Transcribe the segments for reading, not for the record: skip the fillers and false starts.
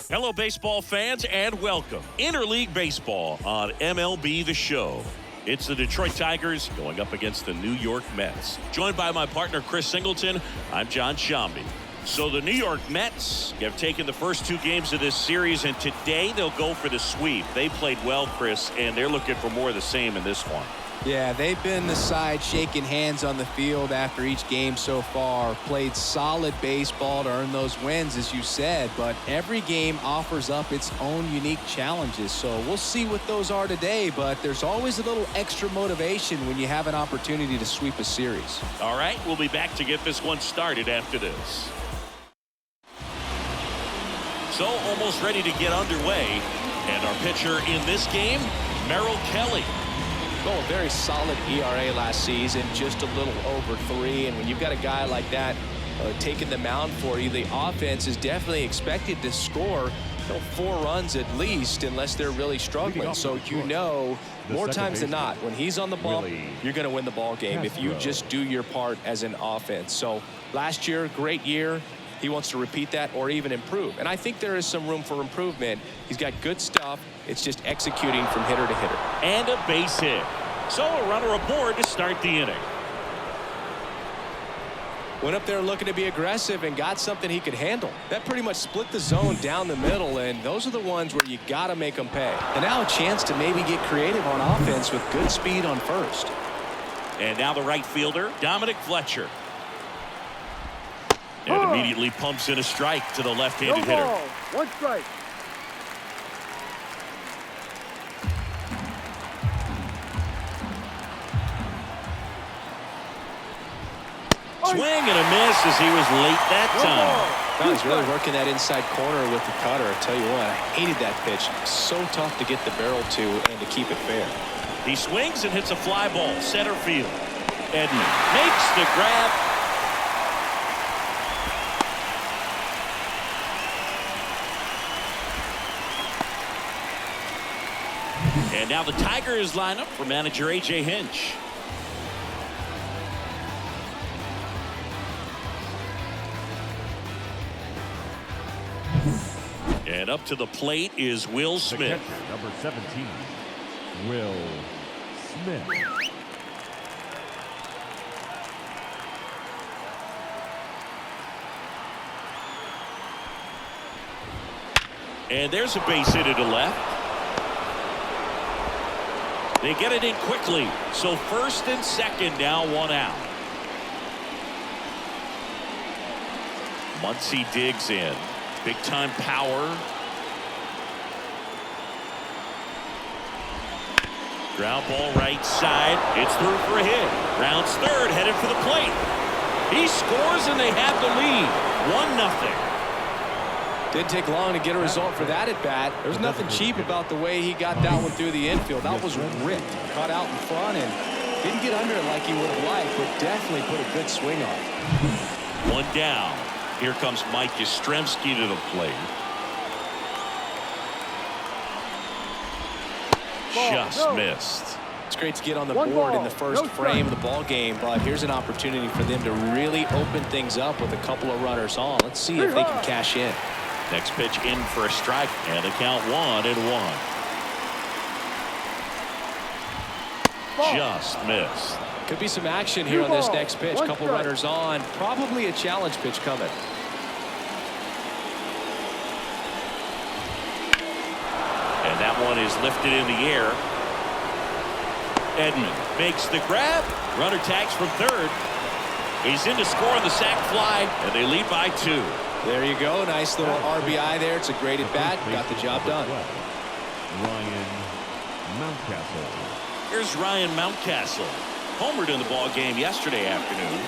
Hello, baseball fans, and welcome. Interleague Baseball on MLB The Show. It's the Detroit Tigers going up against the New York Mets. Joined by my partner, Chris Singleton, I'm John Shambi. So the New York Mets have taken the first two games of this series, and today they'll go for the sweep. They played well, Chris, and they're looking for more of the same in this one. Yeah, they've been the side shaking hands on the field after each game so far. Played solid baseball to earn those wins, as you said, but every game offers up its own unique challenges. So we'll see what those are today, but there's always a little extra motivation when you have an opportunity to sweep a series. All right, we'll be back to get this one started after this. So almost ready to get underway, and our pitcher in this game, M.Kelly. Oh, a very solid ERA last season, just a little over 3. And when you've got a guy like that taking the mound for you, the offense is definitely expected to score 4 runs at least, unless they're really struggling. So you know, more times than not, when he's on the bump, you're going to win the ball game if you just do your part as an offense. So last year, great year. He wants to repeat that or even improve. And I think there is some room for improvement. He's got good stuff. It's just executing from hitter to hitter. And a base hit. So a runner aboard to start the inning. Went up there looking to be aggressive and got something he could handle. That pretty much split the zone down the middle, and those are the ones where you got to make them pay. And now a chance to maybe get creative on offense with good speed on first. And now the right fielder, Dominic Fletcher. And immediately pumps in a strike to the left-handed hitter. 1 strike. Swing and a miss as he was late that time. Well, he's really working that inside corner with the cutter. I tell you what, I hated that pitch. So tough to get the barrel to and to keep it fair. He swings and hits a fly ball center field. Edman makes the grab. And now the Tigers line up for manager A.J. Hinch. And up to the plate is Will Smith. Number 17, Will Smith. And there's a base hit to left. They get it in quickly. So first and second, now 1 out. Muncy digs in. Big time power. Ground ball right side. It's through for a hit. Rounds third, headed for the plate. He scores and they have the lead. 1-0. Didn't take long to get a result for that at bat. There's nothing cheap about the way he got that one through the infield. That was ripped. Caught out in front and didn't get under it like he would have liked, but definitely put a good swing on it. 1 down. Here comes Mike Yastrzemski to the plate. Just missed. It's great to get on the board in the first frame of the ball game, but here's an opportunity for them to really open things up with a couple of runners on. Let's see if they can cash in. Next pitch in for a strike, and the count 1-1. Just missed. Could be some action here on this next pitch. Couple runners on. Probably a challenge pitch coming. And that one is lifted in the air. Edman makes the grab. Runner tags from third. He's in to score on the sac fly, and they lead by 2. There you go. Nice little RBI there. It's a great at bat. Got the job done. Ryan Mountcastle. Here's Ryan Mountcastle. Homered in the ball game yesterday afternoon.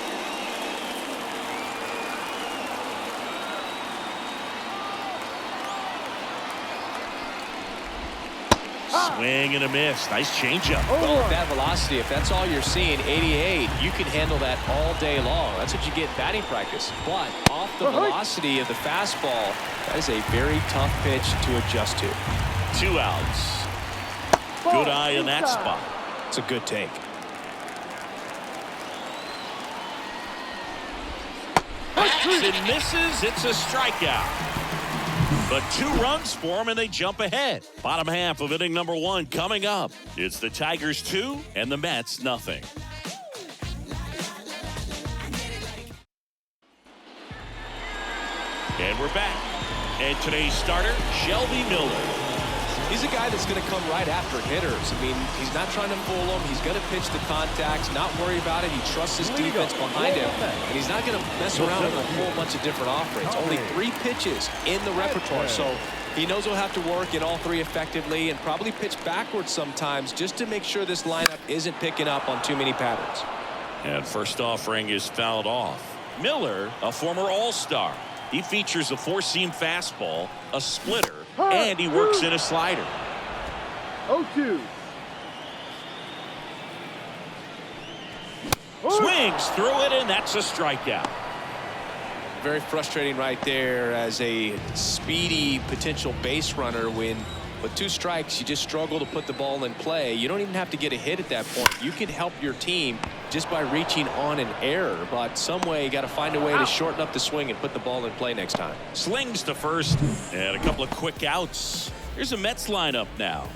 Swing and a miss. Nice changeup. Well, with that velocity, if that's all you're seeing, 88, you can handle that all day long. That's what you get in batting practice. But off the velocity of the fastball, that is a very tough pitch to adjust to. 2 outs. Good eye in that spot. It's a good take. Bats and misses. It's a strikeout. But 2 runs for him, and they jump ahead. Bottom half of inning number 1 coming up. It's the Tigers 2 and the Mets nothing. And we're back. And today's starter, Shelby Miller. He's a guy that's going to come right after hitters. I mean, he's not trying to fool them. He's going to pitch the contacts, not worry about it. He trusts his defense behind him. And he's not going to mess around with a whole bunch of different offerings. Only 3 pitches in the repertoire. So he knows he'll have to work in all 3 effectively and probably pitch backwards sometimes just to make sure this lineup isn't picking up on too many patterns. And first offering is fouled off. Miller, a former All-Star. He features a 4-seam fastball, a splitter, and he works in a slider. 0-2. Swings through it, and that's a strikeout. Very frustrating right there as a speedy potential base runner when with 2 strikes you just struggle to put the ball in play. You don't even have to get a hit at that point. You can help your team just by reaching on an error, but some way you got to find a way to shorten up the swing and put the ball in play next time. Slings to first, and a couple of quick outs. Here's a Mets lineup now.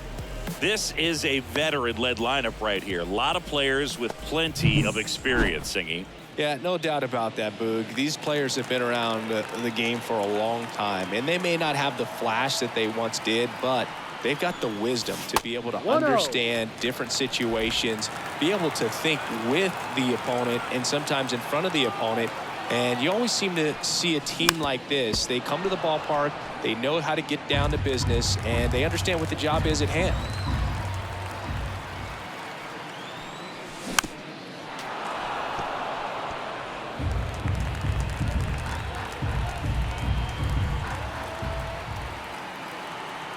This is a veteran-led lineup right here. A lot of players with plenty of experience, Singy. Yeah, no doubt about that, Boog. These players have been around the game for a long time, and they may not have the flash that they once did, but they've got the wisdom to be able to understand different situations, be able to think with the opponent and sometimes in front of the opponent. And you always seem to see a team like this. They come to the ballpark, they know how to get down to business, and they understand what the job is at hand.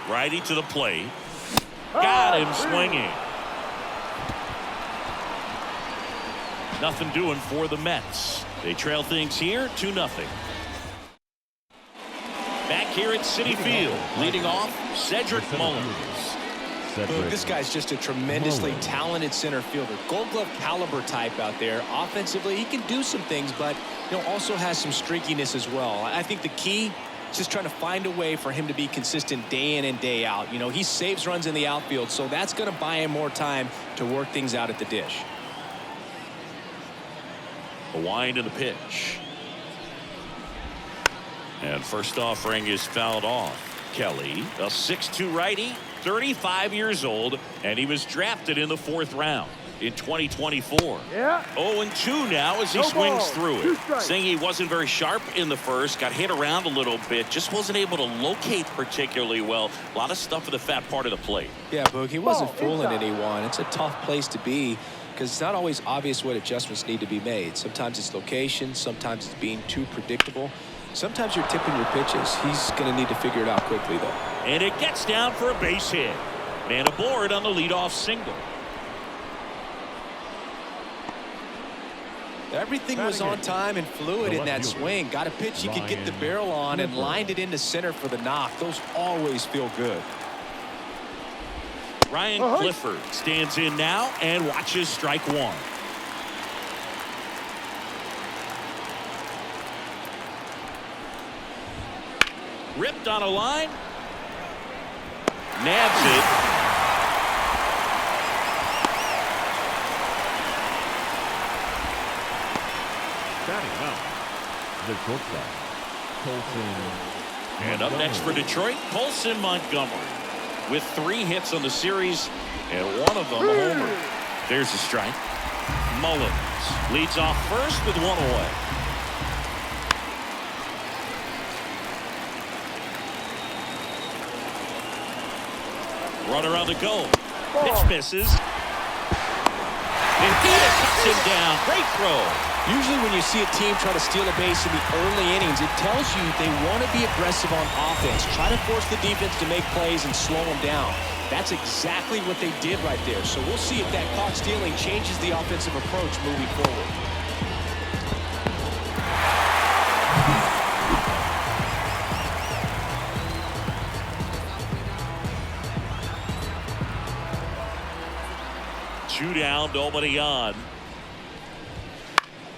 Righty to the plate. Got him swinging. Nothing doing for the Mets. They trail things here 2-0. Back here at Citi Field, leading off Cedric Mullins. This guy's just a tremendously talented center fielder. Gold Glove caliber type out there. Offensively, he can do some things, but also has some streakiness as well. I think the key is just trying to find a way for him to be consistent day in and day out. He saves runs in the outfield, so that's going to buy him more time to work things out at the dish. A wind in the pitch. And first offering is fouled off. Kelly, a 6'2" righty, 35 years old, and he was drafted in the 4th round in 2024. Yeah. 0-2 now as he swings through it. Saying he wasn't very sharp in the first, got hit around a little bit, just wasn't able to locate particularly well. A lot of stuff in the fat part of the plate. Yeah, Boog, he wasn't fooling anyone. It's a tough place to be because it's not always obvious what adjustments need to be made. Sometimes it's location, sometimes it's being too predictable. Sometimes you're tipping your pitches. He's going to need to figure it out quickly, though. And it gets down for a base hit. Man aboard on the leadoff single. Everything was on time and fluid in that swing. Got a pitch you could get the barrel on and lined it into center for the knock. Those always feel good. Ryan Clifford stands in now and watches strike one. Ripped on a line. Nabs it. Batting out, the shortstop, Colson. And up next for Detroit, Colson Montgomery, with 3 hits on the series and one of them a homer. There's a strike. Mullins leads off first with one away. Runner on the go. Pitch misses. And Dita cuts him down. Great throw. Usually when you see a team try to steal a base in the early innings, it tells you they want to be aggressive on offense. Try to force the defense to make plays and slow them down. That's exactly what they did right there. So we'll see if that caught stealing changes the offensive approach moving forward. Two down, nobody on.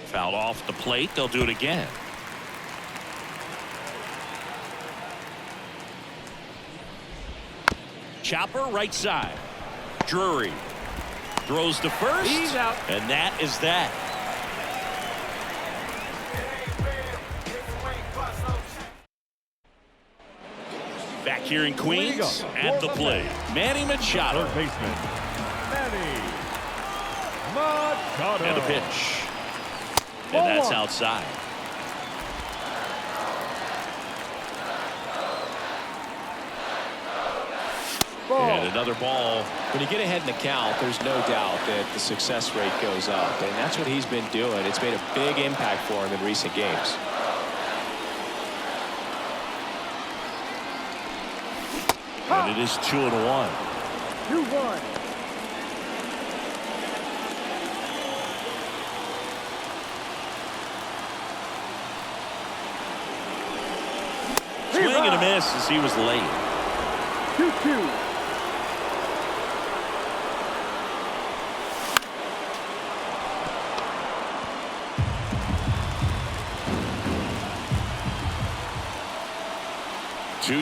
Fouled off the plate. They'll do it again. Chopper right side. Drury throws to first. He's out. And that is that. Back here in Queens at the plate, Manny Machado. Third baseman, Manny Machado. And a pitch. And that's outside. And another ball. When you get ahead in the count, there's no doubt that the success rate goes up. And that's what he's been doing. It's made a big impact for him in recent games. And it is 2-1. 2-1. Swing and a miss as he was late. 2-2.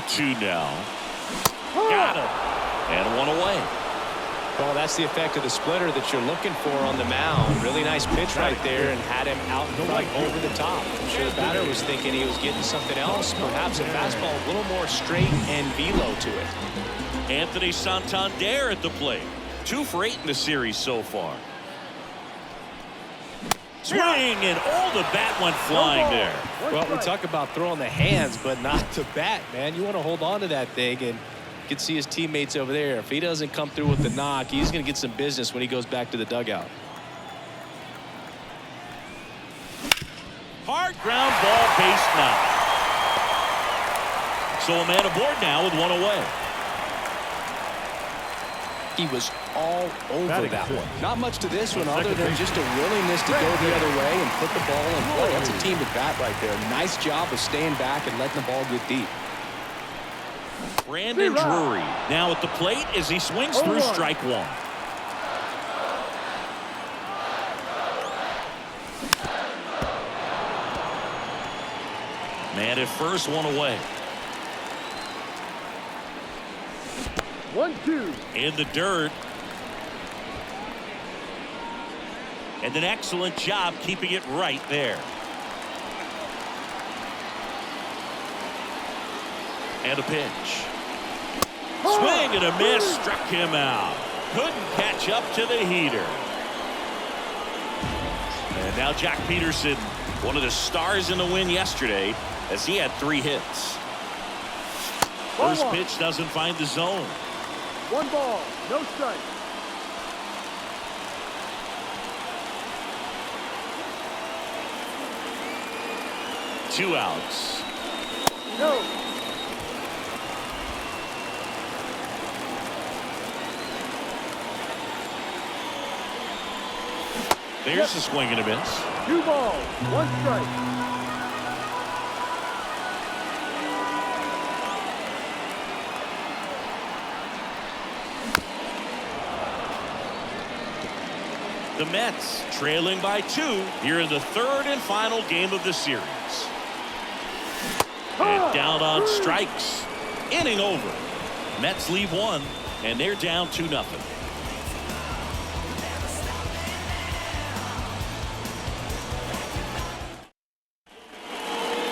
Two now. Got him. And one away. Well, that's the effect of the splitter that you're looking for on the mound. Really nice pitch right there and had him out in front over the top. I'm sure the batter was thinking he was getting something else, perhaps a fastball a little more straight and velo to it. Anthony Santander at the plate. 2 for 8 in the series so far. Swing, and all the bat went flying there. Well, we talk about throwing the hands, but not the bat, man. You want to hold on to that thing, and you can see his teammates over there. If he doesn't come through with the knock, he's going to get some business when he goes back to the dugout. Hard ground ball, base knock. So a man aboard now with one away. He was all over that one. Not much to this one other than just a willingness to go the other way and put the ball in play. That's a team at bat right there. Nice job of staying back and letting the ball get deep. Brandon Drury now at the plate as he swings through strike one. Man at first, one away. 1-2. In the dirt. And an excellent job keeping it right there. And a pitch. Swing and a miss, struck him out. Couldn't catch up to the heater. And now Jack Peterson, one of the stars in the win yesterday, as he had 3 hits. First pitch doesn't find the zone. 1 ball, no strike. Two outs. No. There's a swing and a miss. 2 balls, 1 strike. The Mets trailing by 2 here in the 3rd and final game of the series. And down on strikes. Inning over. Mets leave 1, and they're down 2-0.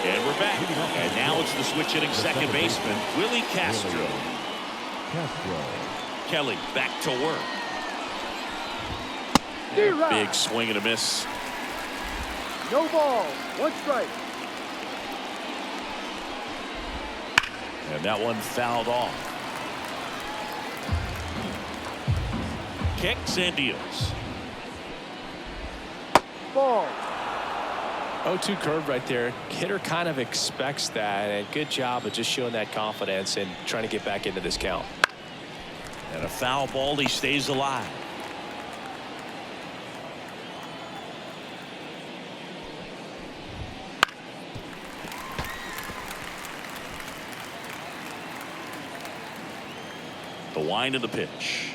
And we're back. And now it's the switch hitting second baseman, Willie Castro. Kelly back to work. Big swing and a miss. No ball. One strike. And that one fouled off. Kicks and deals. Ball. 0-2 curve right there. Hitter kind of expects that, and good job of just showing that confidence and trying to get back into this count. And a foul ball, he stays alive. The wind of the pitch.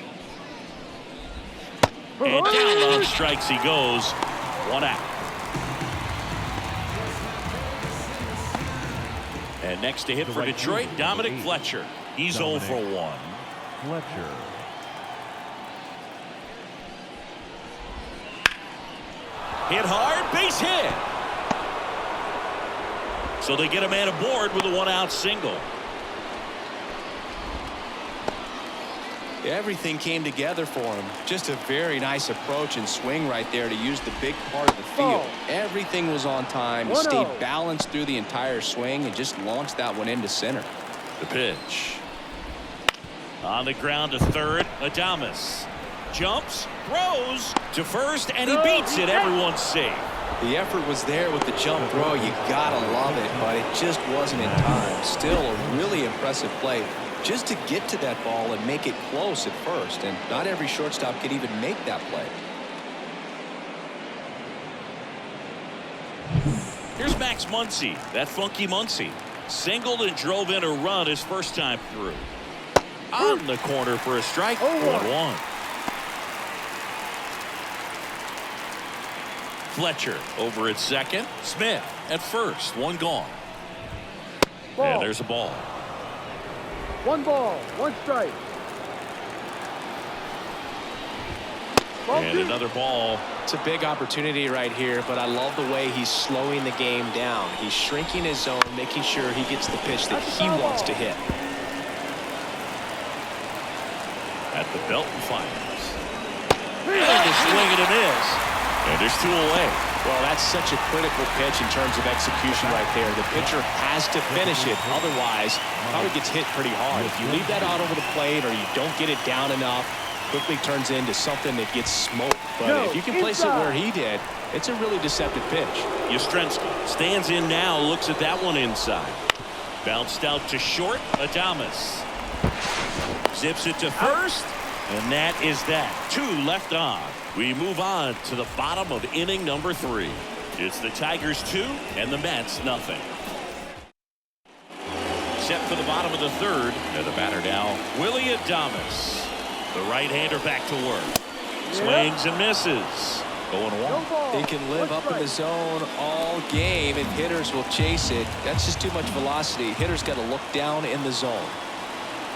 And down on strikes he goes. One out. And next to hit for Detroit, Dominic Fletcher. He's 0 for 1. Fletcher. Hit hard, base hit. So they get a man aboard with a one-out single. Everything came together for him. Just a very nice approach and swing right there to use the big part of the field. Everything was on time. He stayed balanced through the entire swing and just launched that one into center. The pitch. On the ground to third, Adames. Jumps, throws to first, and he beats it. Everyone's safe. The effort was there with the jump throw. You gotta love it, but it just wasn't in time. Still a really impressive play. Just to get to that ball and make it close at first, and not every shortstop could even make that play. Here's Max Muncy, that funky Muncy. Singled and drove in a run his first time through. On the corner for a strike, 1-1. Fletcher over at second. Smith at first, one gone. And there's a ball. One ball, one strike. And another ball. It's a big opportunity right here, but I love the way he's slowing the game down. He's shrinking his zone, making sure he gets the pitch that he wants to hit. At the belt and fires. And a swing and a miss. And there's 2 away. Well, that's such a critical pitch in terms of execution right there. The pitcher has to finish it. Otherwise, probably gets hit pretty hard. If you leave that out over the plate or you don't get it down enough, quickly turns into something that gets smoked. But if you can place it where he did, it's a really deceptive pitch. Yastrzemski stands in now, looks at that one inside. Bounced out to short. Adames zips it to first, and that is that. 2 left on. We move on to the bottom of inning number 3. It's the Tigers 2 and the Mets nothing. Set for the bottom of the 3rd, and the batter now, Willie Adames. The right-hander back to work. Swings and misses. 0-1. He can live up in the zone all game, and hitters will chase it. That's just too much velocity. Hitters got to look down in the zone.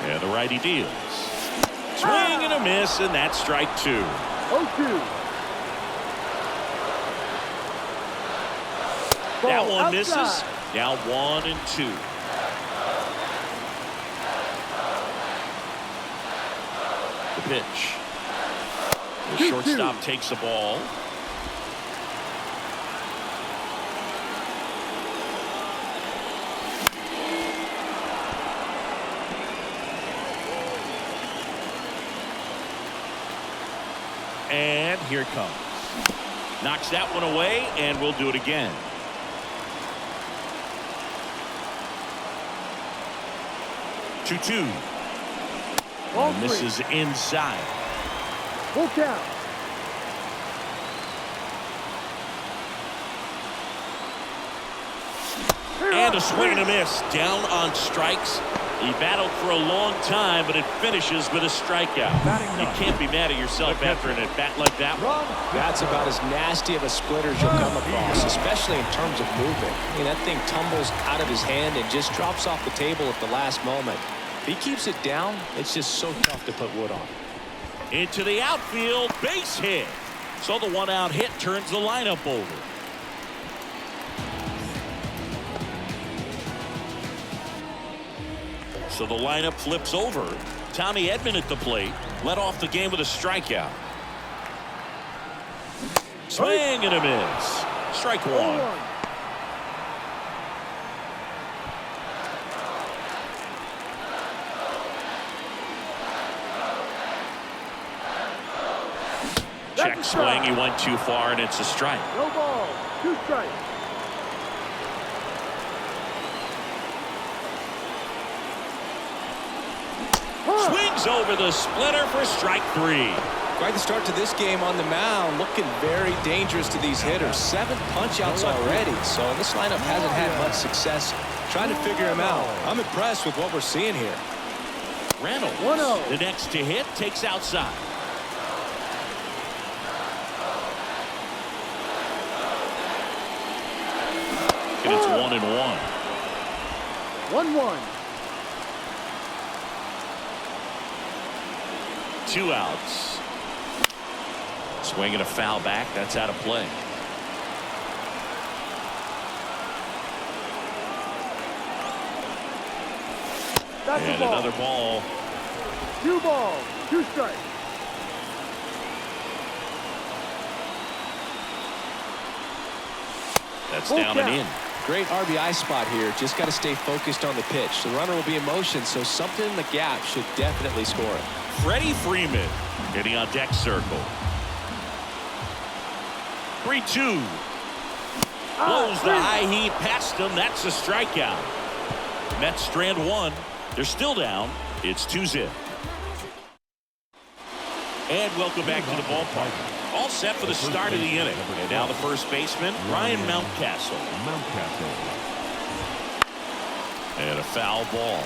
And the righty deals. Swing and a miss, and that's strike 2. 0-2. That one misses. Now 1-2. The pitch. The shortstop takes the ball. And here it comes. Knocks that one away, and we'll do it again. Two. And this is inside. Full count. And a swing and a miss. Down on strikes. He battled for a long time, but it finishes with a strikeout. You can't be mad at yourself after an at-bat like that one. That's about as nasty of a splitter as you'll come across, especially in terms of movement. I mean, that thing tumbles out of his hand and just drops off the table at the last moment. If he keeps it down, it's just so tough to put wood on. Into the outfield, base hit. So the one-out hit turns the lineup over. So the lineup flips over. Tommy Edman at the plate led off the game with a strikeout. Swing and a miss. Strike one. 0-1. Check swing. He went too far, and it's a strike. No ball. 2 strikes. Swings over the splitter for strike 3. Quite the start to this game on the mound. Looking very dangerous to these hitters. 7 punch-outs already. So this lineup hasn't had much success trying to figure him out. I'm impressed with what we're seeing here. Reynolds, 1-0. the next to hit, takes outside. And it's 1-1. 1-1. 2 outs. Swing and a foul back. That's out of play. That's And the ball. another ball. 2 balls. 2 strikes. That's Full down and count. in. Great RBI spot here. Just got to stay focused on the pitch. The runner will be in motion, so something in the gap should definitely score it. Freddie Freeman hitting on deck circle. 3-2. Blows the high heat past him. That's a strikeout. Mets strand 1. They're still down. It's 2-0. And welcome back to the ballpark. All set for the start of the inning. And now the first baseman, Ryan Mountcastle. And a foul ball.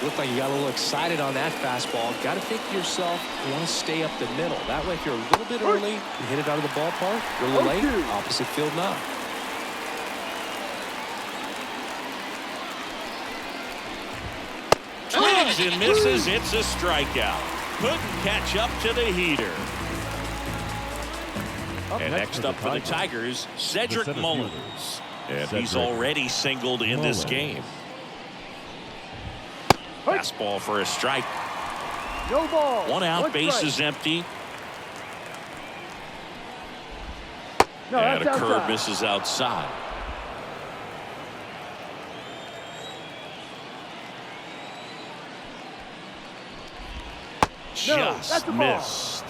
Looked like you got a little excited on that fastball. Got to think to yourself, you want to stay up the middle. That way, if you're a little bit early, you hit it out of the ballpark. You're a little late, opposite field now. Swings and misses. It's a strikeout. Couldn't catch up to the heater. And next up for the Tigers, Cedric Mullins. And he's already singled in this game. Fastball for a strike. No ball. 1 out, 1 base strike. is empty. No, And a that's curve outside. misses outside. No, that's Just a ball. missed.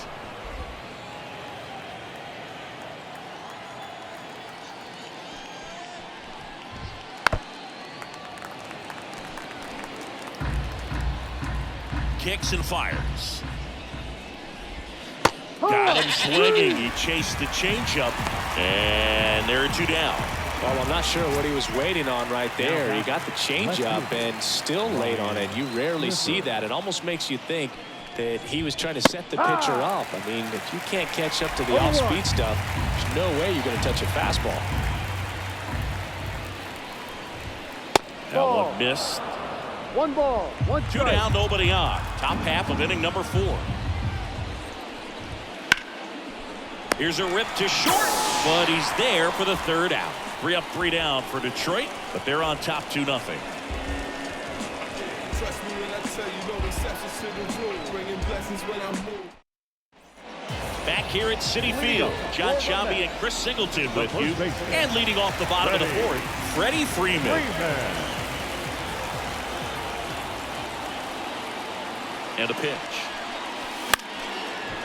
Kicks and fires. Got him swinging. He chased the changeup, and there are 2 down. Well, I'm not sure what he was waiting on right there. He got the changeup and still late on it. You rarely see that. It almost makes you think that he was trying to set the pitcher up. I mean, if you can't catch up to the off-speed stuff, there's no way you're going to touch a fastball. That one missed. 1 ball. 1 2 strike. down, nobody on. Top half of inning number 4. Here's a rip to short, but he's there for the 3rd out. 3 up, 3 down for Detroit, but they're on top 2-0. Trust me when I tell you, no exceptions to the rule. Bringing blessings when I move. Back here at Citi Field, John Sciambi and Chris Singleton with you. And leading off the bottom of the 4th, Freddie Freeman. And a pitch.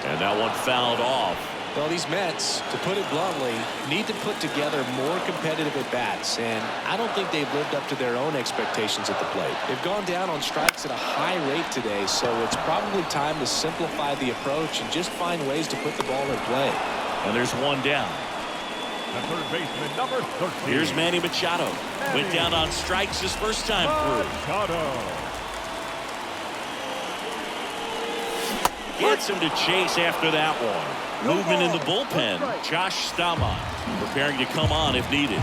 And that one fouled off. Well, these Mets, to put it bluntly, need to put together more competitive at-bats, and I don't think they've lived up to their own expectations at the plate. They've gone down on strikes at a high rate today, so it's probably time to simplify the approach and just find ways to put the ball in play. And there's 1 down. The third baseman, number 13. Here's Manny Machado. Went down on strikes his first time through. Machado. Gets him to chase after that one. Movement in the bullpen. Josh Staumont preparing to come on if needed.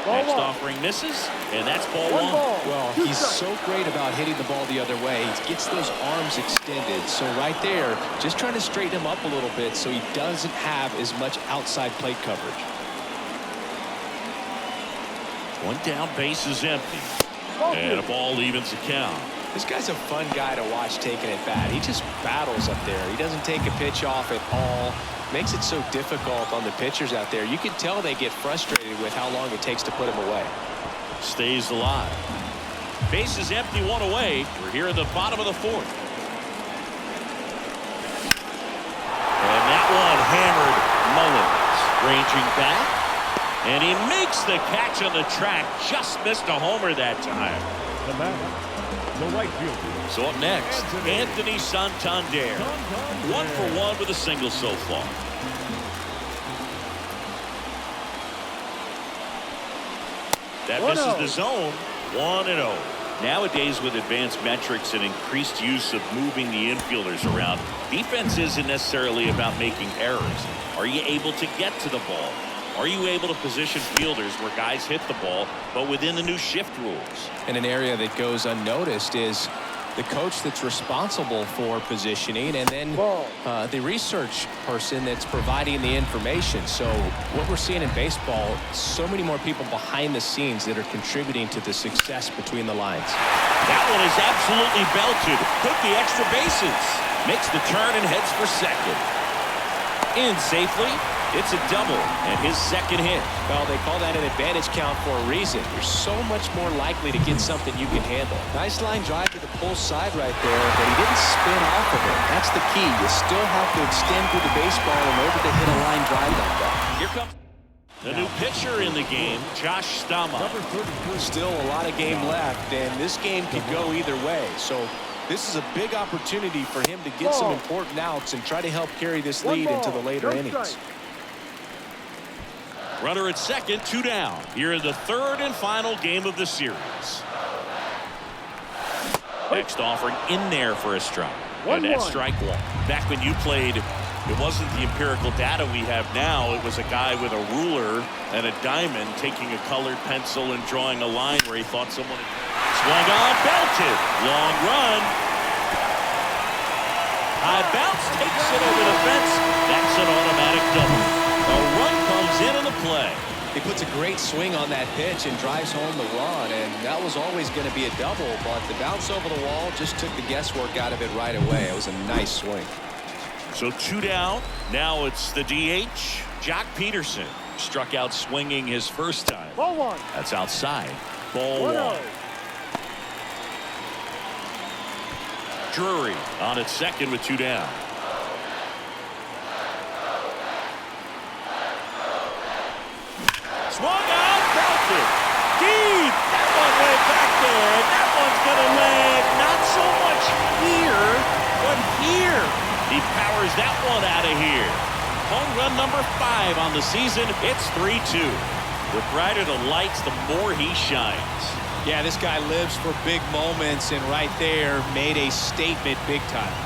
Next Next ball. offering misses, and that's ball One one. ball. Well, Two he's strikes. so great about hitting the ball the other way. He gets those arms extended. So right there, just trying to straighten him up a little bit so he doesn't have as much outside plate coverage. One down, base is empty. And a ball evens the count. This guy's a fun guy to watch taking at bat. He just battles up there. He doesn't take a pitch off at all. Makes it so difficult on the pitchers out there. You can tell they get frustrated with how long it takes to put him away. Stays alive. Base is empty, one away. We're here in the bottom of the fourth. And that one hammered Mullins. Ranging back. And he makes the catch on the track. Just missed a homer that time. The batter, the right fielder. So up next, Anthony Santander. 1 for 1 with a single so far. That misses the zone. 1-0. Nowadays, with advanced metrics and increased use of moving the infielders around, defense isn't necessarily about making errors. Are you able to get to the ball? Are you able to position fielders where guys hit the ball, but within the new shift rules? And an area that goes unnoticed is the coach that's responsible for positioning, and then the research person that's providing the information. So what we're seeing in baseball, so many more people behind the scenes that are contributing to the success between the lines. That one is absolutely belted. Took the extra bases. Makes the turn and heads for second. In safely. It's a double and his second hit. Well, they call that an advantage count for a reason. You're so much more likely to get something you can handle. Nice line drive to the pull side right there, but he didn't spin off of it. That's the key. You still have to extend through the baseball in order to hit a line drive like that. Here comes the new pitcher in the game, Josh Stama. Still a lot of game left, and this game could go either way. So this is a big opportunity for him to get some important outs and try to help carry this lead into the later innings. Runner at second, 2 down. Here in the third and final game of the series. Next offering in there for a strike. And that's strike one. Back when you played, it wasn't the empirical data we have now. It was a guy with a ruler and a diamond taking a colored pencil and drawing a line where he thought someone had swung on, belted. Long run. High bounce, takes it over the fence. That's an automatic double. A run comes in the play. He puts a great swing on that pitch and drives home the run, and that was always going to be a double, but the bounce over the wall just took the guesswork out of it right away. It was a nice swing. So 2 down. Now it's the DH, Jock Peterson. Struck out swinging his first time. Ball one. That's outside. Ball one. Drury on its second with 2 down. Swung out, belted. Deep. That one went back there, and that one's going to land not so much here, but here. He powers that one out of here. Home run number 5 on the season. It's 3-2. The brighter the lights, the more he shines. Yeah, this guy lives for big moments, and right there made a statement big time.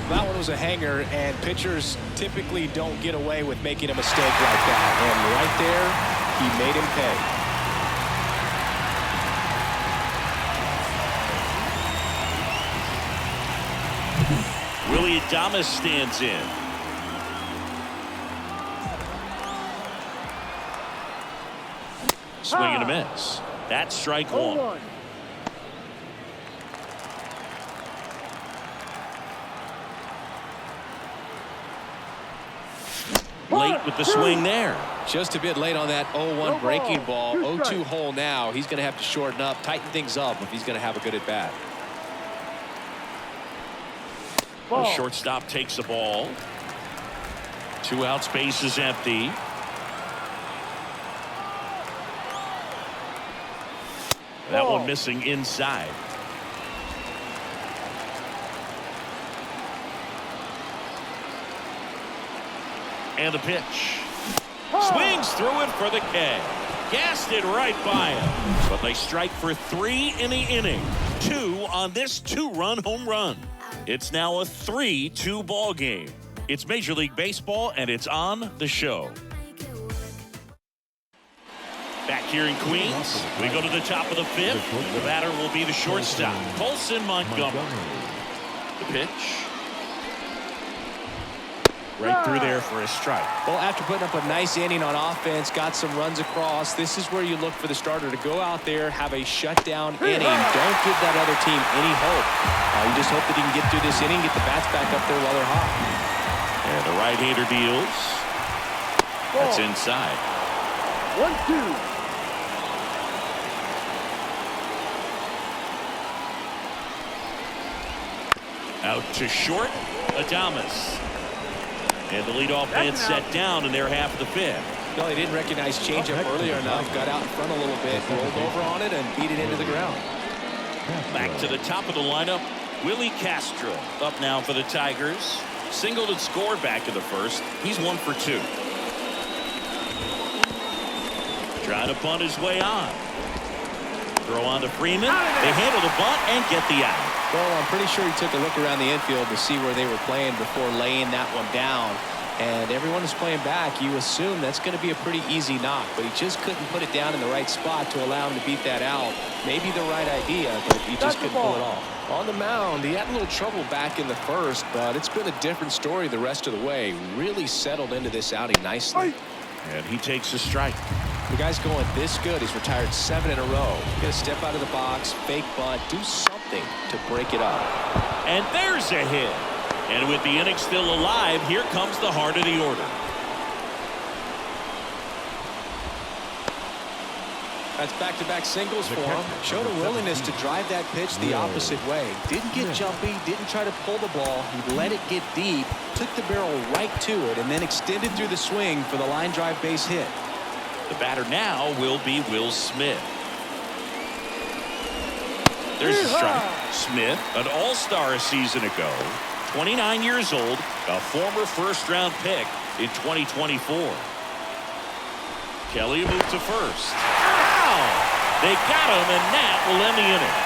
That one was a hanger, and pitchers typically don't get away with making a mistake like that. And right there, he made him pay. Willie Adames stands in. Swing and a miss. That's strike one. Late with the swing there. Just a bit late on that 0-1 breaking ball. 0-2 hole now. He's going to have to shorten up, tighten things up if he's going to have a good at bat. The shortstop takes the ball. 2 outs, base is empty. That one missing inside. And the pitch. Swings through it for the K. Gassed it right by him. But they strike for 3 in the inning. 2 on this 2-run home run. It's now a 3-2 ball game. It's Major League Baseball, and it's on the show. Back here in Queens, we go to the top of the 5th. The batter will be the shortstop, Colson Montgomery. The pitch. Right through there for a strike. Well, after putting up a nice inning on offense, got some runs across, this is where you look for the starter to go out there, have a shutdown inning. Don't give that other team any hope. You just hope that he can get through this inning, get the bats back up there while they're hot. And the right-hander deals. That's inside. 1-2. Out to short, Adames. And the leadoff man set down in their half of the 5th. No, he didn't recognize changeup earlier enough. Got out in front a little bit, rolled over on it, and beat it into the ground. Back to the top of the lineup, Willie Castro up now for the Tigers. Singled and scored back in the 1st. He's 1 for 2. Trying to bunt his way on. Throw on to Freeman. They handle the bunt and get the out. Well, I'm pretty sure he took a look around the infield to see where they were playing before laying that one down. And everyone is playing back. You assume that's going to be a pretty easy knock, but he just couldn't put it down in the right spot to allow him to beat that out. Maybe the right idea, but he just couldn't pull it off. On the mound, he had a little trouble back in the 1st, but it's been a different story the rest of the way. Really settled into this outing nicely. And he takes a strike. The guy's going this good. He's retired 7 in a row. Got to step out of the box, fake bunt, do something to break it up. And there's a hit. And with the inning still alive, here comes the heart of the order. That's back-to-back singles for him. Showed a willingness to drive that pitch the opposite way. Didn't get jumpy, didn't try to pull the ball. He let it get deep, took the barrel right to it, and then extended through the swing for the line drive base hit. The batter now will be Will Smith. There's a strike. Smith, an all-star a season ago, 29 years old, a former first-round pick in 2024. Kelly moved to first. Ow! They got him, and that will end the inning.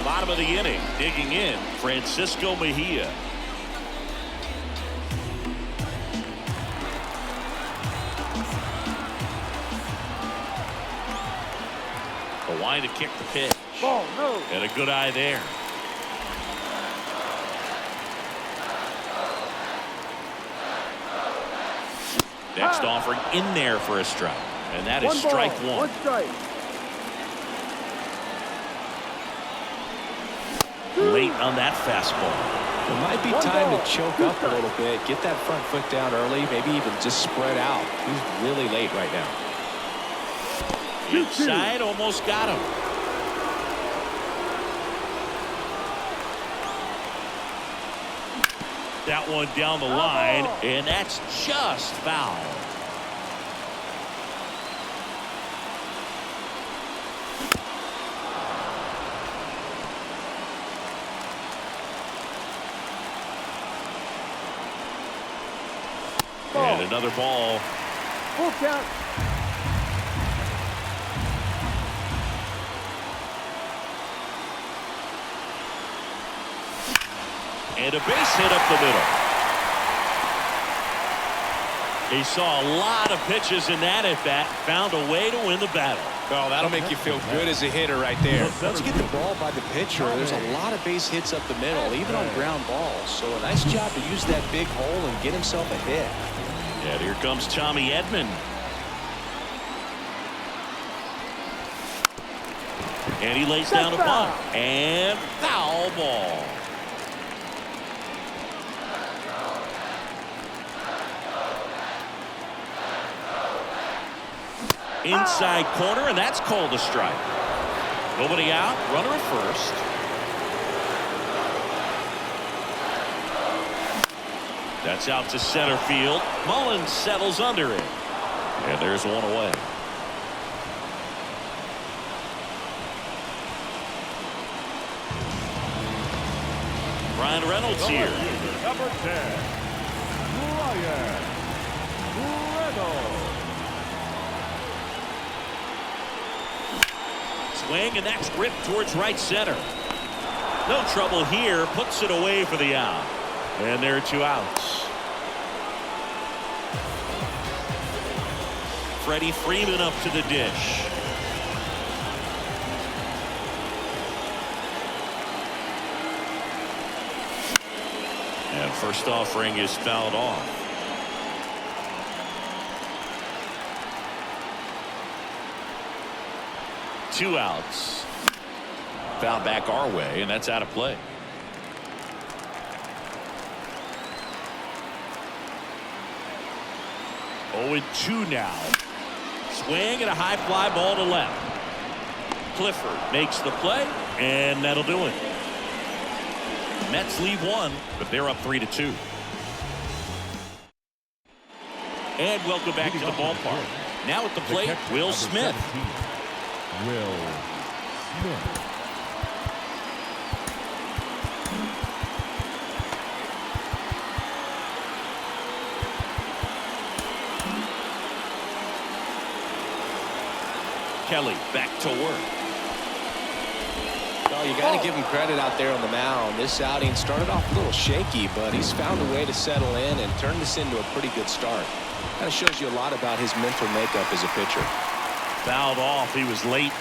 Bottom of the inning, digging in, Francisco Mejia. A line to kick the pitch. Ball, no. And a good eye there. Next offering in there for a strike. And that is strike 1. 1 strike. Late on that fastball. It might be time to choke up a little bit, get that front foot down early, maybe even just spread out. He's really late right now. Inside, almost got him. That one down the line, and that's just foul. And another ball. Full count. And a base hit up the middle. He saw a lot of pitches in that at bat, found a way to win the battle. Oh, that'll make you feel good as a hitter right there. Let's get the ball by the pitcher. There's a lot of base hits up the middle, even on ground balls. So a nice job to use that big hole and get himself a hit. And here comes Tommy Edman. And he lays down a bunt. And foul ball. Inside corner, and that's called a strike. Nobody out, runner at first. That's out to center field. Mullins settles under it. And there's one away. Ryan Reynolds here. Number 10, Ryan Reynolds. Swing, and that's ripped towards right center. No trouble here. Puts it away for the out. And there are 2 outs. Freddie Freeman up to the dish. And first offering is fouled off. Two outs. Foul back our way, and that's out of play. Oh, and 2 now. Swing and a high fly ball to left. Clifford makes the play, and that'll do it. Mets leave 1, but they're up 3-2. And welcome back to the ballpark. Now at the plate, Will Smith. Will Smith. Kelly back to work. Well, you got to give him credit out there on the mound. This outing started off a little shaky, but he's found a way to settle in and turn this into a pretty good start. Kind of shows you a lot about his mental makeup as a pitcher. Fouled off. He was late.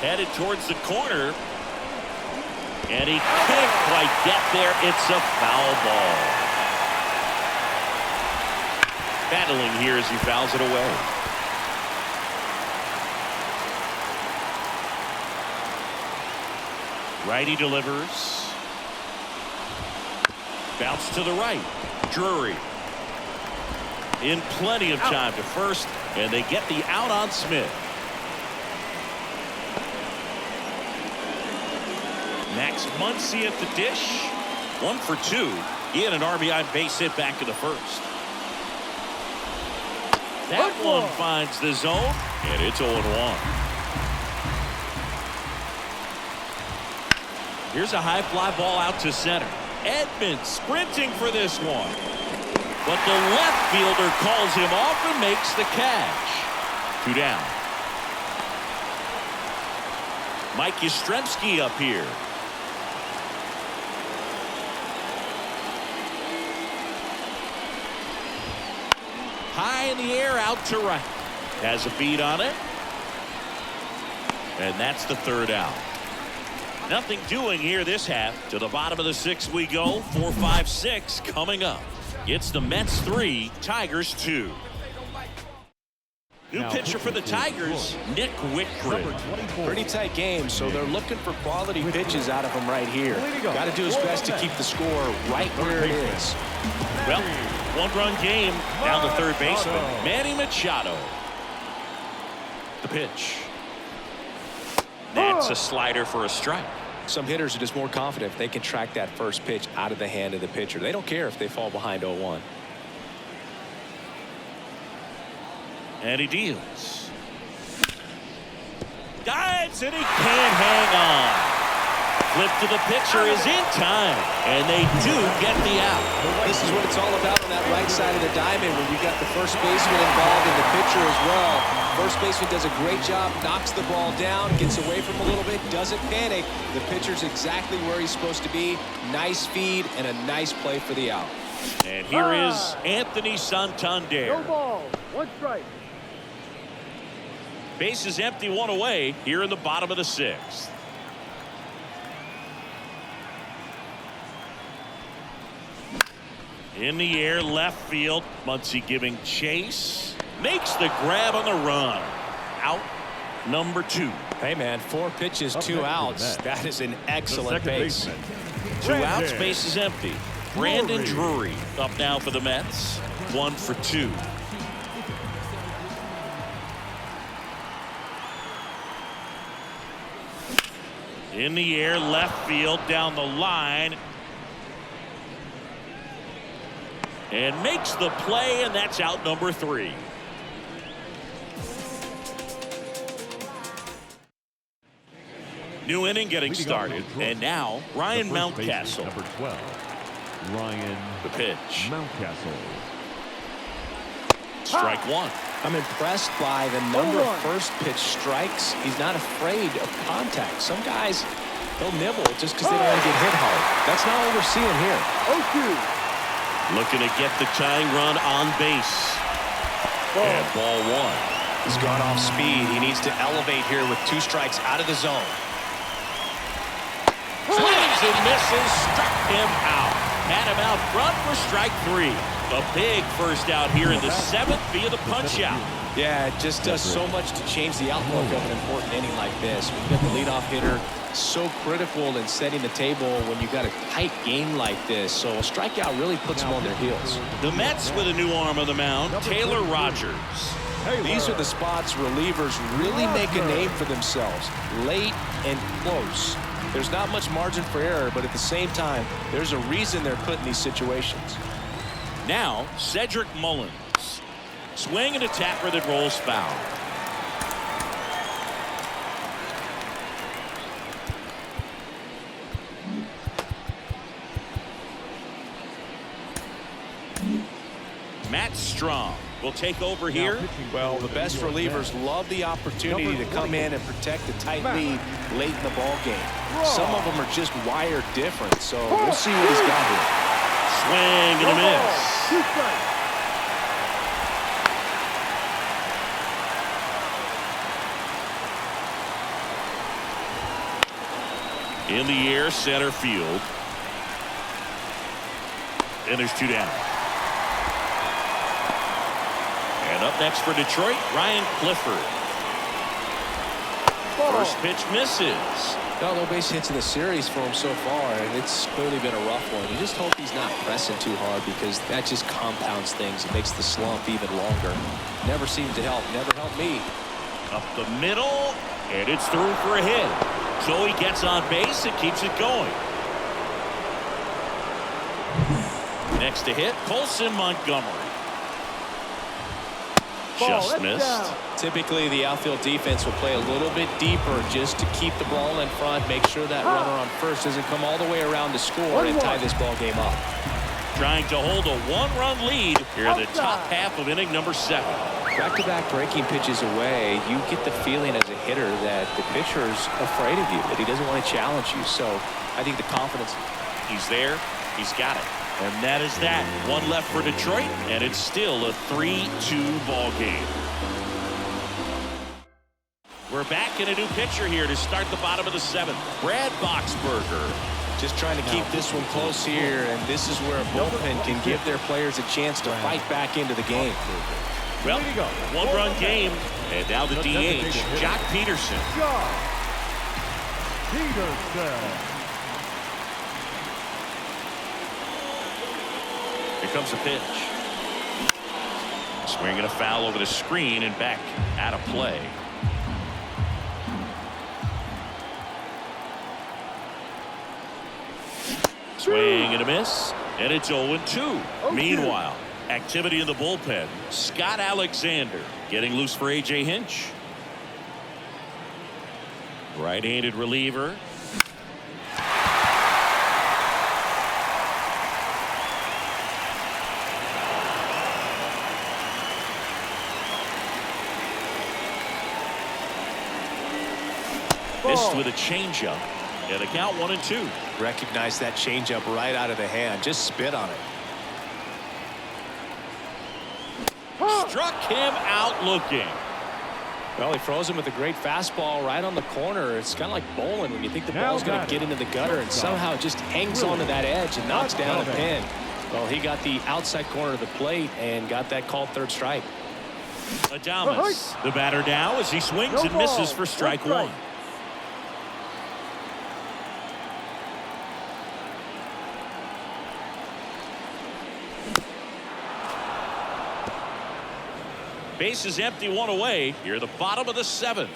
Headed towards the corner. And he can't quite get there. It's a foul ball. Battling here as he fouls it away. Righty delivers. Bounce to the right. Drury in plenty of time to first, and they get the out on Smith. Max Muncy at the dish. 1 for 2. He had an RBI base hit back in the first. That one finds the zone, and it's 0-1. Here's a high fly ball out to center. Edmonds sprinting for this one. But the left fielder calls him off and makes the catch. 2 down. Mike Yastrzemski up here. High in the air, out to right. Has a beat on it. And that's the 3rd out. Nothing doing here this half. To the bottom of the 6th we go. 4, 5, 6 coming up. It's the Mets 3, Tigers 2. New pitcher for the Tigers, Nick Whitgrid. Pretty tight game, so they're looking for quality pitches out of him right here. Got to do his best to keep the score right where it is. Well, 1-run game down the third baseman, Manny Machado. The pitch. That's a slider for a strike. Some hitters are just more confident if they can track that first pitch out of the hand of the pitcher. They don't care if they fall behind 0-1. And he deals. Dives, and he can't hang on. Flip to the pitcher is in time, and they do get the out. This is what it's all about on that right side of the diamond when you've got the first baseman involved and the pitcher as well. First baseman does a great job, knocks the ball down, gets away from a little bit, doesn't panic. The pitcher's exactly where he's supposed to be. Nice feed and a nice play for the out. And here is Anthony Santander. No ball. 1 strike. Base is empty, 1 away here in the bottom of the 6th. In the air, left field. Muncy giving chase. Makes the grab on the run. Out number 2. Hey, man, 4 pitches, 2 outs. That is an excellent base. 2 outs, base is empty. Brandon Drury up now for the Mets. 1 for 2. In the air, left field, down the line. and makes the play, and that's out number 3. New inning getting started, and now Ryan Mountcastle. Number 12, Ryan The pitch. Mountcastle. Strike 1. I'm impressed by the number of first pitch strikes. He's not afraid of contact. Some guys, they'll nibble just because they don't want to get hit hard. That's not what we're seeing here. 0-2. Looking to get the tying run on base. And ball 1. He's gone off speed. He needs to elevate here with 2 strikes out of the zone. Swings and misses. Struck him out. Had him out front for strike 3. A big first out here in the 7th via the punch out. Yeah, it just does so much to change the outlook of an important inning like this. When you got the leadoff hitter, so critical in setting the table when you got a tight game like this. So a strikeout really puts them on their heels. The Mets with a new arm on the mound, Taylor Rogers. These are the spots relievers really make a name for themselves. Late and close. There's not much margin for error, but at the same time, there's a reason they're put in these situations. Now, Cedric Mullins. Swing and a tapper that rolls foul. Matt Strong will take over here. Well, the best relievers love the opportunity to come in and protect a tight lead late in the ball game. Some of them are just wired different, so we'll see what he's got here. Swing and a miss. 2 strikes. In the air, center field. And there's 2 down. And up next for Detroit, Ryan Clifford. First pitch misses. No base hits in the series for him so far, and it's clearly been a rough one. You just hope he's not pressing too hard because that just compounds things. It makes the slump even longer. Never seemed to help. Never helped me. Up the middle, and it's through for a hit. So he gets on base and keeps it going. Next to hit, Colson Montgomery. Just missed. Typically, the outfield defense will play a little bit deeper just to keep the ball in front, make sure that runner on first doesn't come all the way around to score and tie this ball game up. Trying to hold a 1-run lead here in the top half of inning number 7. Back-to-back breaking pitches away, you get the feeling as a hitter that the pitcher's afraid of you, that he doesn't want to challenge you. So I think the confidence. He's there. He's got it. And that is that. 1 left for Detroit, and it's still a 3-2 ball game. We're back in a new pitcher here to start the bottom of the 7th. Brad Boxberger. Just trying to keep this one close here, and this is where a bullpen can give their players a chance to fight back into the game. Well, 1-run game, and now the DH, Jock Peterson. Here comes the pitch. Swinging a foul over the screen and back out of play. Swing and a miss, and it's 0-2. Meanwhile, activity in the bullpen. Scott Alexander getting loose for A.J. Hinch. Right-handed reliever. Missed with a changeup. And a count 1-2. Recognize that changeup right out of the hand. Just spit on it. Struck him out looking. Well, he froze him with a great fastball right on the corner. It's kind of like bowling when you think the ball's going to get into the gutter, and somehow it just hangs onto that edge and knocks down a pin. Well, he got the outside corner of the plate and got that called 3rd strike. Adames, the batter now as he swings and misses for strike 1. Base is empty, 1 away. Here, the bottom of the 7th.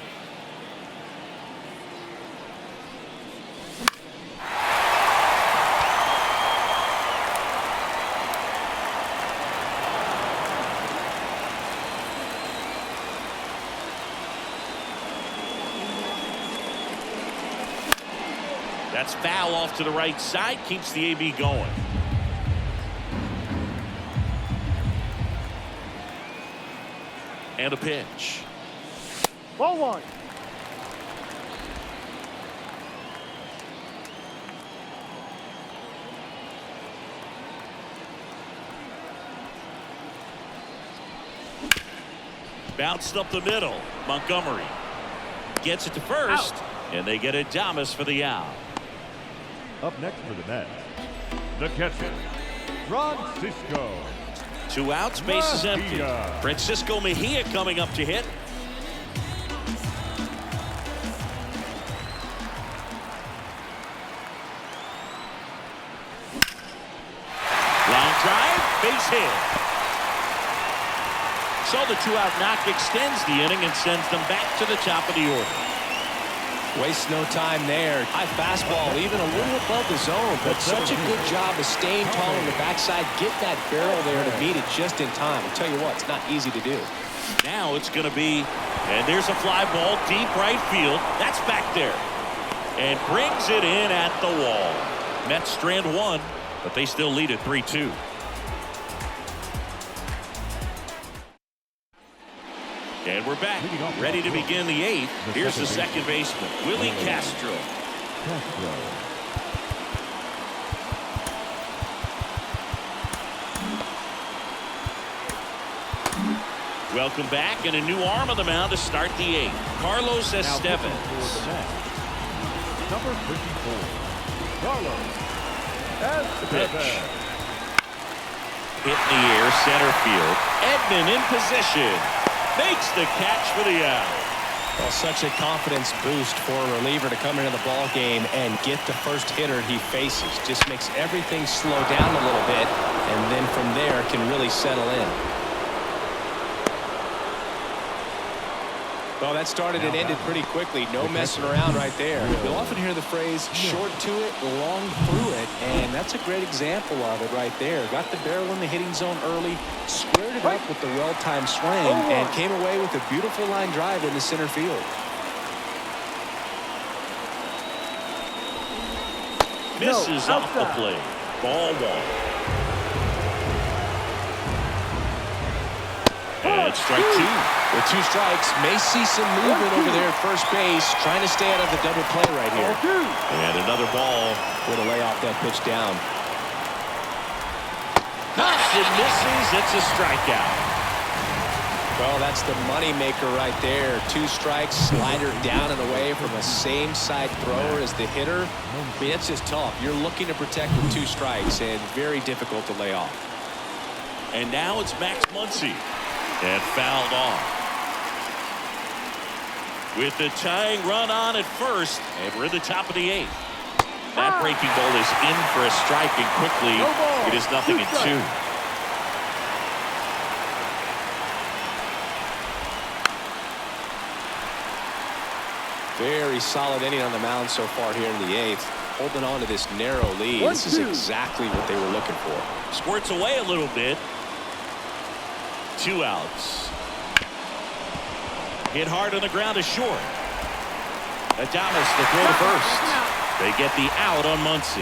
That's foul off to the right side. Keeps the AB going. And a pitch. Ball one. Bounced up the middle. Montgomery gets it to first. Out. And they get Adames for the out. Up next for the Mets, the catcher, Francisco. 2 outs, base is empty. Mejia. Francisco Mejia coming up to hit. Line drive, base hit. So the 2-out knock extends the inning and sends them back to the top of the order. Waste no time there. High fastball, even a little above the zone, but such a good job of staying tall on the backside, get that barrel there to meet it just in time. I'll tell you what, it's not easy to do. Now it's going to be, and there's a fly ball deep right field. That's back there. And brings it in at the wall. Mets strand 1, but they still lead at 3-2. And we're back, ready to begin the 8th. Here's the second baseman, Willie Castro. Welcome back, and a new arm on the mound to start the 8th. Carlos Estevez. Number 54, Carlos Pitch. Hit in the air, center field. Edman in position. Makes the catch for the out. Well, such a confidence boost for a reliever to come into the ball game and get the first hitter he faces. Just makes everything slow down a little bit, and then from there can really settle in. Well, that started and ended pretty quickly. No messing around right there. You'll often hear the phrase short to it, long through it, and that's a great example of it right there. Got the barrel in the hitting zone early, squared it up with the well-timed swing, and came away with a beautiful line drive in the center field. Misses off the plate. Ball 1. And strike 2. With 2 strikes, may see some movement over there at first base, trying to stay out of the double play right here. And another ball. Way to lay off that pitch down. It misses. It's a strikeout. Well, that's the money maker right there. 2 strikes, slider down and away from a same side thrower as the hitter. I mean, it's just tough. You're looking to protect with 2 strikes, and very difficult to lay off. And now it's Max Muncy. And fouled off. With the tying run on at first, and we're in the top of the 8th. That breaking ball is in for a strike, and quickly it is 0-2. Very solid inning on the mound so far here in the 8th. Holding on to this narrow lead. This is exactly what they were looking for. Squirts away a little bit. 2 outs. Hit hard on the ground to short. Adames the throw to first. They get the out on Muncy.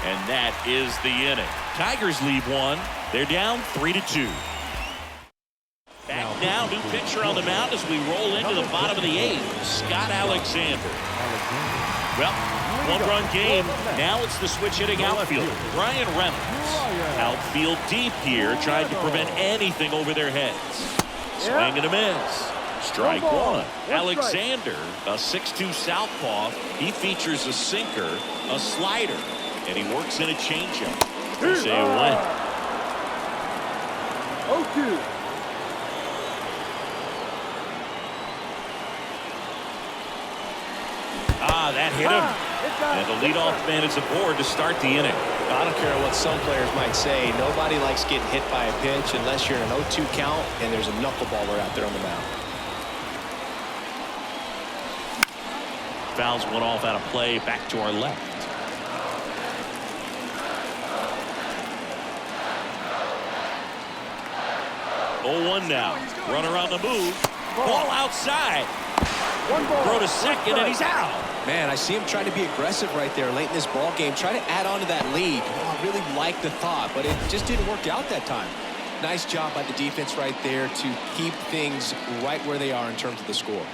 And that is the inning. Tigers lead 1. They're down 3-2. Back now, new pitcher on the mound as we roll into the bottom of the 8th. Scott Alexander. Well, 1-run game. Now it's the switch hitting outfield. Brian Reynolds. Outfield deep here, trying to prevent anything over their heads. Swing and a miss. Strike 1. Alexander, a 6'2 southpaw. He features a sinker, a slider, and he works in a changeup. They say a win. 0-2. That hit him. And the leadoff man is aboard to start the inning. I don't care what some players might say. Nobody likes getting hit by a pitch unless you're in an 0-2 count and there's a knuckleballer out there on the mound. Fouls one off out of play, back to our left. Oh, 1 now. Runner on the move. Ball outside. One ball. Throw to second, and he's out. Man, I see him trying to be aggressive right there late in this ball game, try to add on to that lead. Oh, I really like the thought, but it just didn't work out that time. Nice job by the defense right there to keep things right where they are in terms of the score.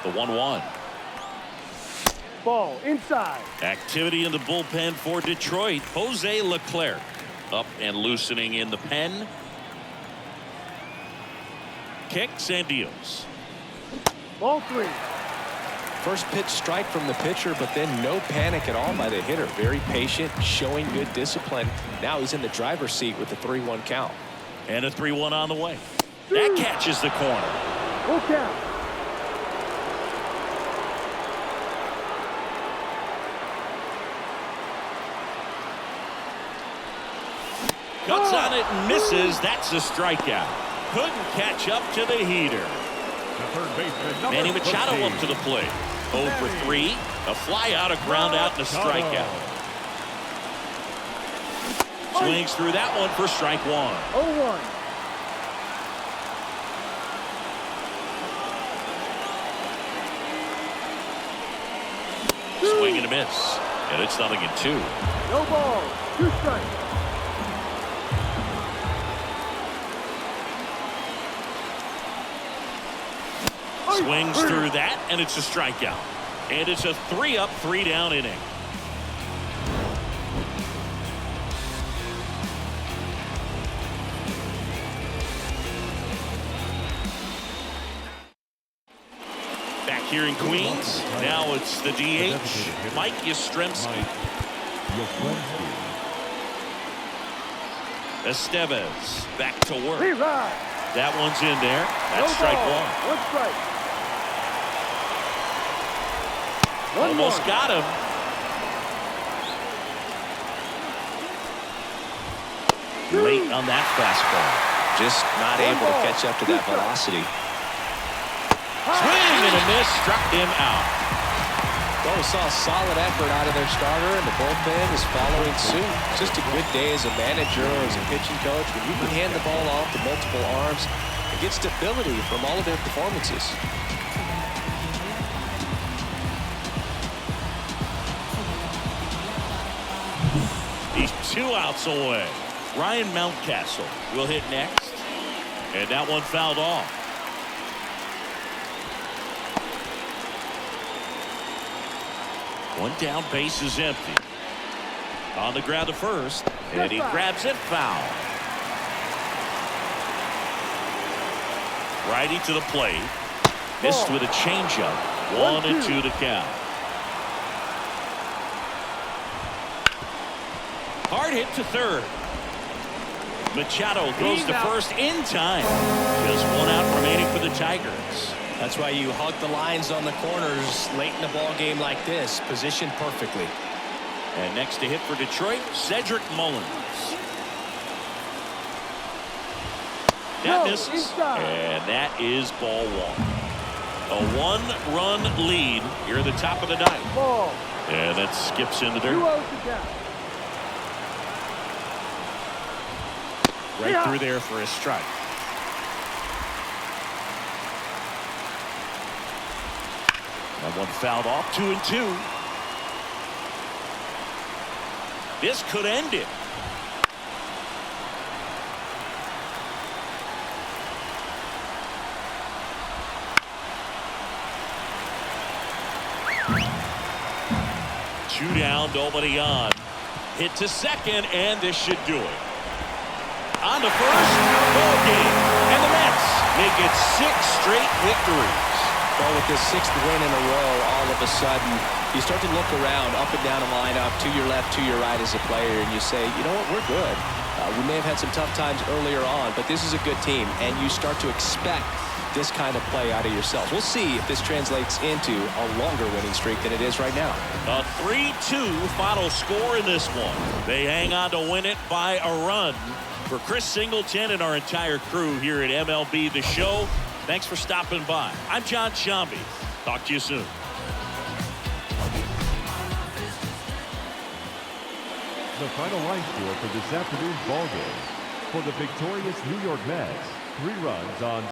The 1-1. Ball inside. Activity in the bullpen for Detroit. Jose Leclerc up and loosening in the pen. Kicks and deals. Ball 3. First pitch strike from the pitcher, but then no panic at all by the hitter. Very patient, showing good discipline. Now he's in the driver's seat with the 3-1 count. And a 3-1 on the way. That catches the corner. Full count. Cuts on it and misses. That's a strikeout. Couldn't catch up to the heater. The third baseman, number Manny Machado 13. up to the plate. 0 for 3. A fly out, a ground out, and a strikeout. Swings through that one for strike 1. 0-1. Swing and a miss. And it's 0-2. No ball. 2 strikes. Swings through that, and it's a strikeout. And it's a 3-up, 3-down inning. Back here in Queens, now it's the DH, Mike Yastrzemski. Estevez back to work. Reride. That one's in there. That's No strike ball. 1. 1 strike. Almost got him. Late on that fastball. Just not able to catch up to that velocity. Swing and a miss, struck him out. Well, we saw a solid effort out of their starter, and the bullpen is following suit. It's just a good day as a manager or as a pitching coach when you can hand the ball off to multiple arms and get stability from all of their performances. He's 2 outs away. Ryan Mountcastle will hit next. And that one fouled off. One down, base is empty. On the ground to first. And he grabs it, foul. Righty to the plate. Missed with a changeup. 1-2 to count. Hard hit to third. Machado throws to first in time. Just 1 out remaining for the Tigers. That's why you hug the lines on the corners late in the ball game like this. Positioned perfectly. And next to hit for Detroit, Cedric Mullins. That misses. And that is ball 1. A 1-run lead here at the top of the 9th. Ball. And that skips in the 2 dirt. outs to count. Right through there for a strike. That one fouled off. 2-2. This could end it. Two down, nobody on. Hit to second, and this should do it. On to first, ball game. And the Mets make it 6 straight victories. Well, with this 6th win in a row, all of a sudden, you start to look around up and down the lineup, to your left, to your right as a player, and you say, you know what, we're good. We may have had some tough times earlier on, but this is a good team, and you start to expect this kind of play out of yourself. We'll see if this translates into a longer winning streak than it is right now. A 3-2 final score in this one. They hang on to win it by a run. For Chris Singleton and our entire crew here at MLB The Show, thanks for stopping by. I'm John Shambi. Talk to you soon. The final line score for this afternoon's ball game. For the victorious New York Mets, 3 runs on